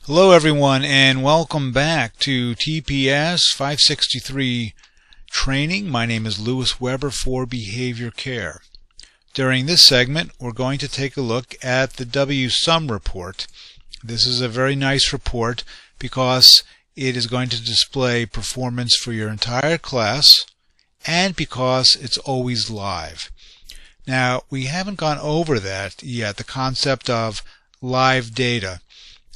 Hello everyone, and welcome back to TPS 563 training. My name is Lewis Weber for Behavior Care. During this segment we're going to take a look at the WSUM report. This is a very nice report because it is going to display performance for your entire class and because it's always live. Now, we haven't gone over that yet, the concept of live data.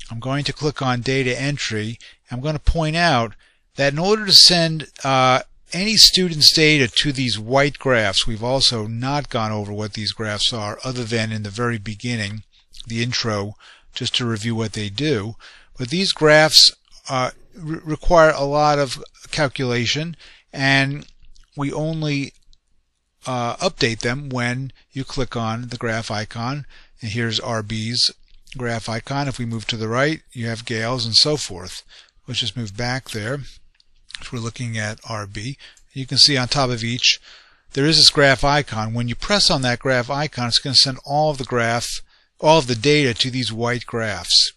I'm going to click on data entry. I'm going to point out that in order to send any student's data to these white graphs, we've also not gone over what these graphs are other than in the very beginning, the intro, just to review what they do. But these graphs require a lot of calculation, and we only update them when you click on the graph icon. And here's RB's graph icon. If we move to the right, you have Gale's and so forth. Let's just move back there. So we're looking at RB. You can see on top of each there is this graph icon. When you press on that graph icon, it's going to send all of the data to these white graphs.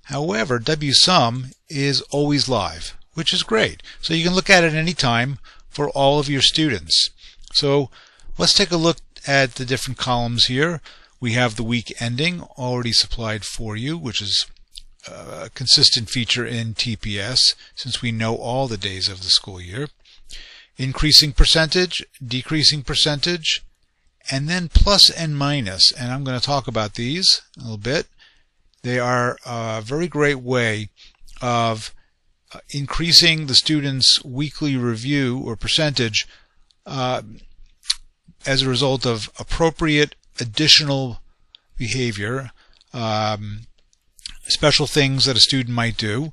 However, WSUM is always live, which is great. So you can look at it any time for all of your students. So let's take a look at the different columns here. We have the week ending already supplied for you, which is a consistent feature in TPS since we know all the days of the school year. Increasing percentage, decreasing percentage, and then plus and minus. And I'm going to talk about these a little bit. They are a very great way of increasing the student's weekly review or percentage as a result of appropriate additional behavior, special things that a student might do,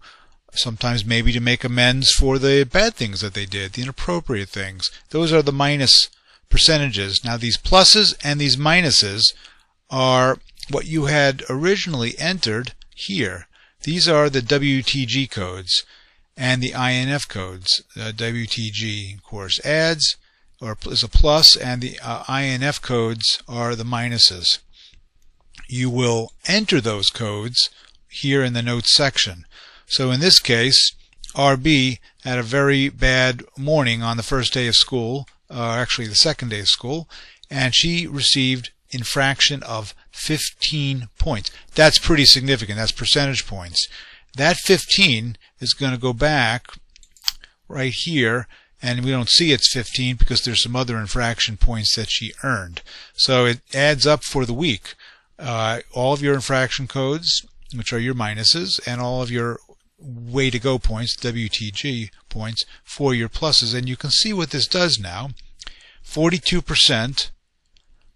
sometimes maybe to make amends for the bad things that they did, the inappropriate things. Those are the minus percentages. Now these pluses and these minuses are what you had originally entered here. These are the WTG codes and the INF codes. WTG, of course, adds or is a plus, and the INF codes are the minuses. You will enter those codes here in the notes section. So in this case, RB had a very bad morning on the first day of school, actually the second day of school, and she received infraction of 15 points. That's pretty significant. That's percentage points. That 15 is going to go back right here, and we don't see it's 15 because there's some other infraction points that she earned. So it adds up for the week. All of your infraction codes, which are your minuses, and all of your way to go points, WTG points, for your pluses. And you can see what this does now. 42%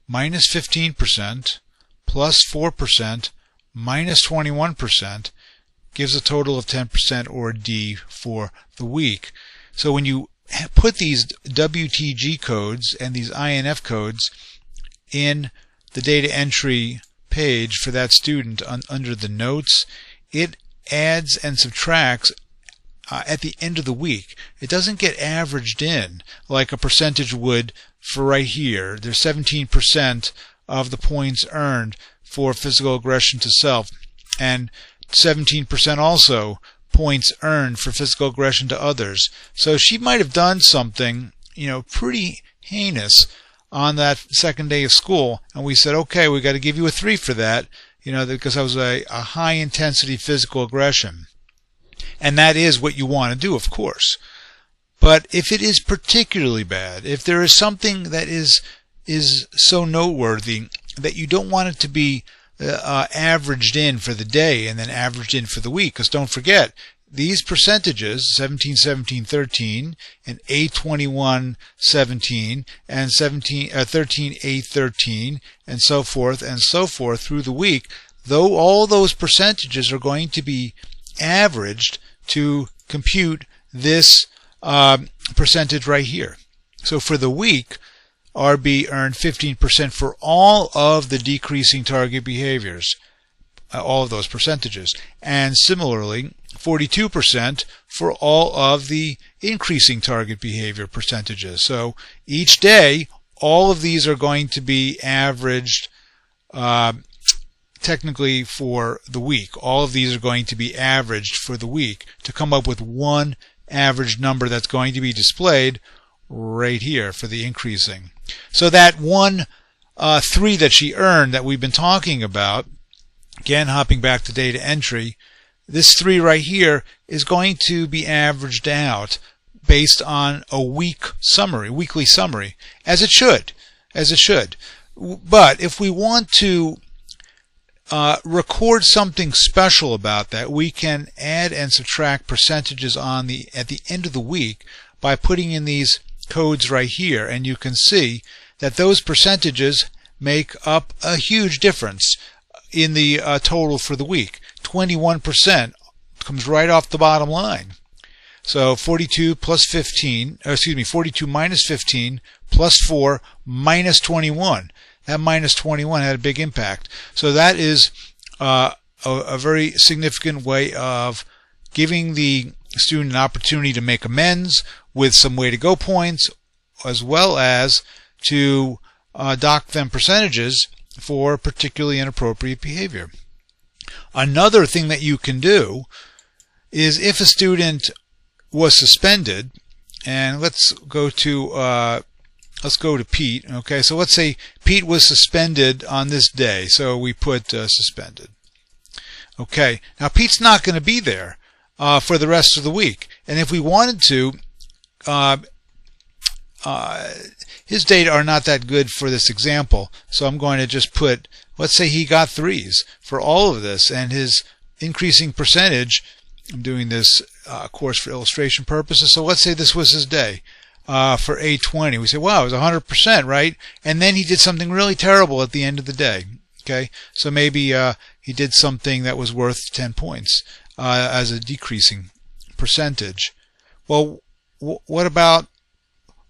minus 15% plus 4% minus 21% gives a total of 10%, or D, for the week. So when you put these WTG codes and these INF codes in the data entry page for that student under the notes, it adds and subtracts at the end of the week. It doesn't get averaged in like a percentage would for right here. There's 17% of the points earned for physical aggression to self, and 17% also points earned for physical aggression to others. So she might have done something, pretty heinous on that second day of school, and we said, okay, we got to give you a 3 for that, because that was a high intensity physical aggression. And that is what you want to do, of course. But if it is particularly bad, if there is something that is so noteworthy that you don't want it to be averaged in for the day and then averaged in for the week, because don't forget, these percentages, 17, 17, 13, and 8, 21, 17, and 13, 8, 13, and so forth through the week, though all those percentages are going to be averaged to compute this percentage right here. So for the week, RB earned 15% for all of the decreasing target behaviors, all of those percentages, and similarly 42% for all of the increasing target behavior percentages. So each day all of these are going to be averaged technically for the week. All of these are going to be averaged for the week to come up with one average number that's going to be displayed right here for the increasing. So that 3 that she earned that we've been talking about, again hopping back to data entry, this 3 right here is going to be averaged out based on a weekly summary, as it should. But if we want to record something special about that, we can add and subtract percentages at the end of the week by putting in these codes right here, and you can see that those percentages make up a huge difference in the total for the week. 21% comes right off the bottom line. So 42 minus 15 plus 4 minus 21. That minus 21 had a big impact. So that is a very significant way of giving the student an opportunity to make amends with some way to go points, as well as to dock them percentages for particularly inappropriate behavior. Another thing that you can do is, if a student was suspended, and let's go to Pete. Okay, so let's say Pete was suspended on this day, so we put suspended. Okay, now Pete's not going to be there for the rest of the week, and if we wanted to, his data are not that good for this example, so I'm going to just put, let's say he got 3s for all of this, and his increasing percentage, I'm doing this course for illustration purposes, so let's say this was his day for A20. We say, wow, it was 100%, right? And then he did something really terrible at the end of the day. Okay, so maybe he did something that was worth 10 points as a decreasing percentage. Well, what about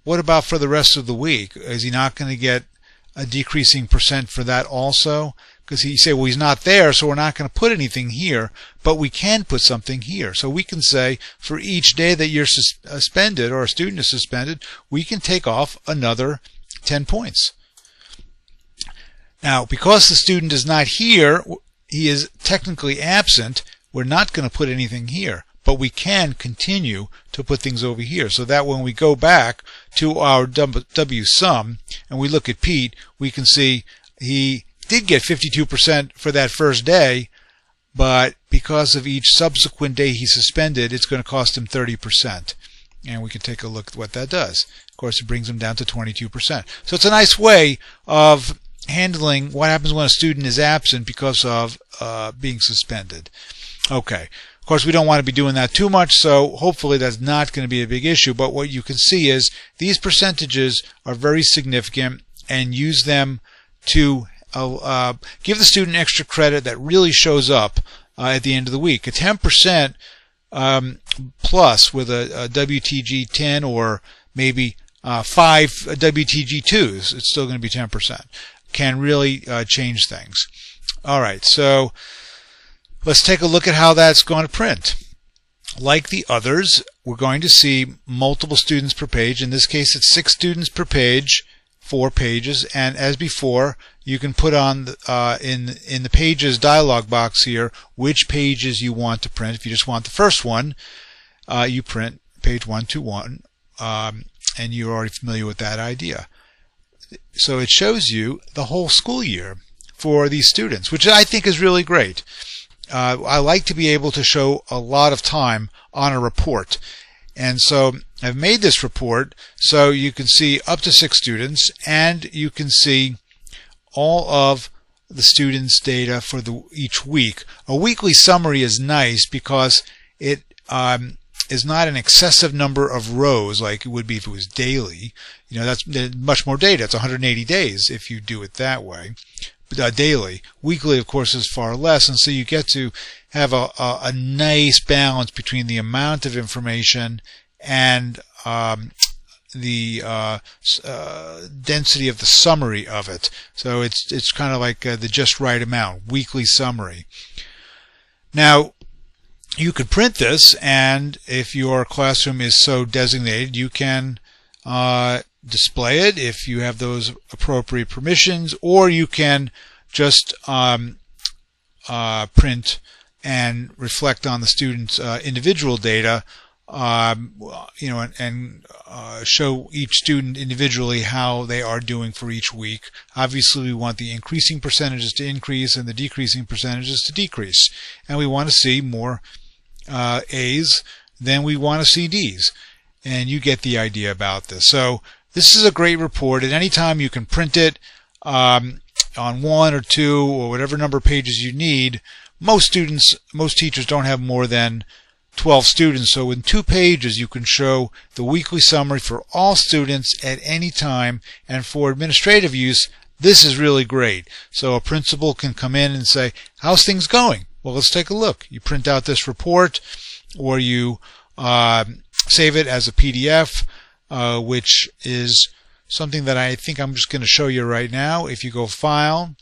for the rest of the week? Is he not going to get a decreasing percent for that also? Because he say, well, he's not there, so we're not going to put anything here, but we can put something here. So we can say, for each day that you're suspended, or a student is suspended, we can take off another 10 points. Now, because the student is not here, he is technically absent, we're not going to put anything here, but we can continue to put things over here, so that when we go back to our W sum and we look at Pete, we can see he did get 52% for that first day, but because of each subsequent day he suspended, it's going to cost him 30%. And we can take a look at what that does. Of course, it brings him down to 22%. So it's a nice way of handling what happens when a student is absent because of being suspended. Okay. Of course, we don't want to be doing that too much, so hopefully that's not going to be a big issue. But what you can see is these percentages are very significant, and use them to give the student extra credit that really shows up at the end of the week. A 10% plus with a WTG 10 or maybe 5 WTG 2s, it's still going to be 10%. Can really change things. All right, so let's take a look at how that's going to print. Like the others, we're going to see multiple students per page. In this case, it's 6 students per page, 4 pages, and as before, you can put on in the pages dialog box here which pages you want to print. If you just want the first one, you print page 121, and you're already familiar with that idea. So it shows you the whole school year for these students, which I think is really great. I like to be able to show a lot of time on a report. And so I've made this report so you can see up to 6 students, and you can see all of the students' data for each week. A weekly summary is nice because it is not an excessive number of rows like it would be if it was daily. You know, that's much more data. It's 180 days if you do it that way. Daily. Weekly, of course, is far less, and so you get to have a nice balance between the amount of information and the density of the summary of it. So it's kind of like the just right amount, weekly summary. Now, you could print this, and if your classroom is so designated, you can display it if you have those appropriate permissions, or you can just print and reflect on the students' individual data, and show each student individually how they are doing for each week. Obviously, we want the increasing percentages to increase and the decreasing percentages to decrease. And we want to see more A's than we want to see D's. And you get the idea about this. So this is a great report. At any time you can print it on 1 or 2 or whatever number of pages you need. Most teachers don't have more than 12 students, so in 2 pages you can show the weekly summary for all students at any time, and for administrative use this is really great. So a principal can come in and say, how's things going? Well, let's take a look. You print out this report, or you save it as a PDF, which is something that I think I'm just going to show you right now. If you go File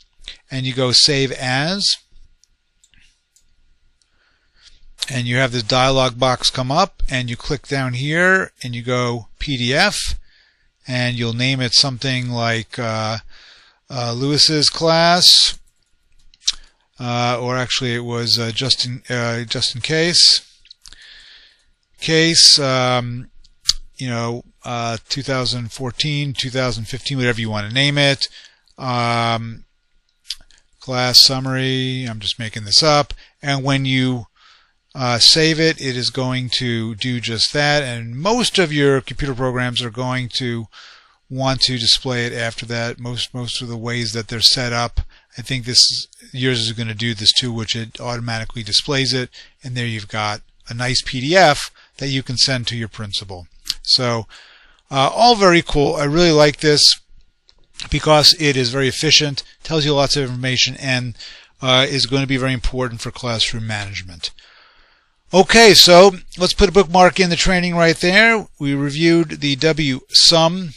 and you go Save As, and you have this dialog box come up, and you click down here and you go PDF, and you'll name it something like Lewis's class, or actually it was just in case 2014, 2015, whatever you want to name it. Class summary, I'm just making this up, and when you save it, it is going to do just that, and most of your computer programs are going to want to display it after that. Most of the ways that they're set up, I think yours is going to do this too, which it automatically displays it, and there you've got a nice PDF that you can send to your principal. So all very cool. I really like this because it is very efficient, tells you lots of information, and is going to be very important for classroom management. Okay, so let's put a bookmark in the training right there. We reviewed the WSUM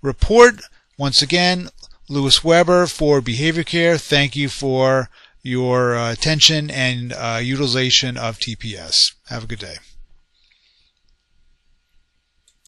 report. Once again, Lewis Weber for Behavior Care. Thank you for your attention and utilization of TPS. Have a good day.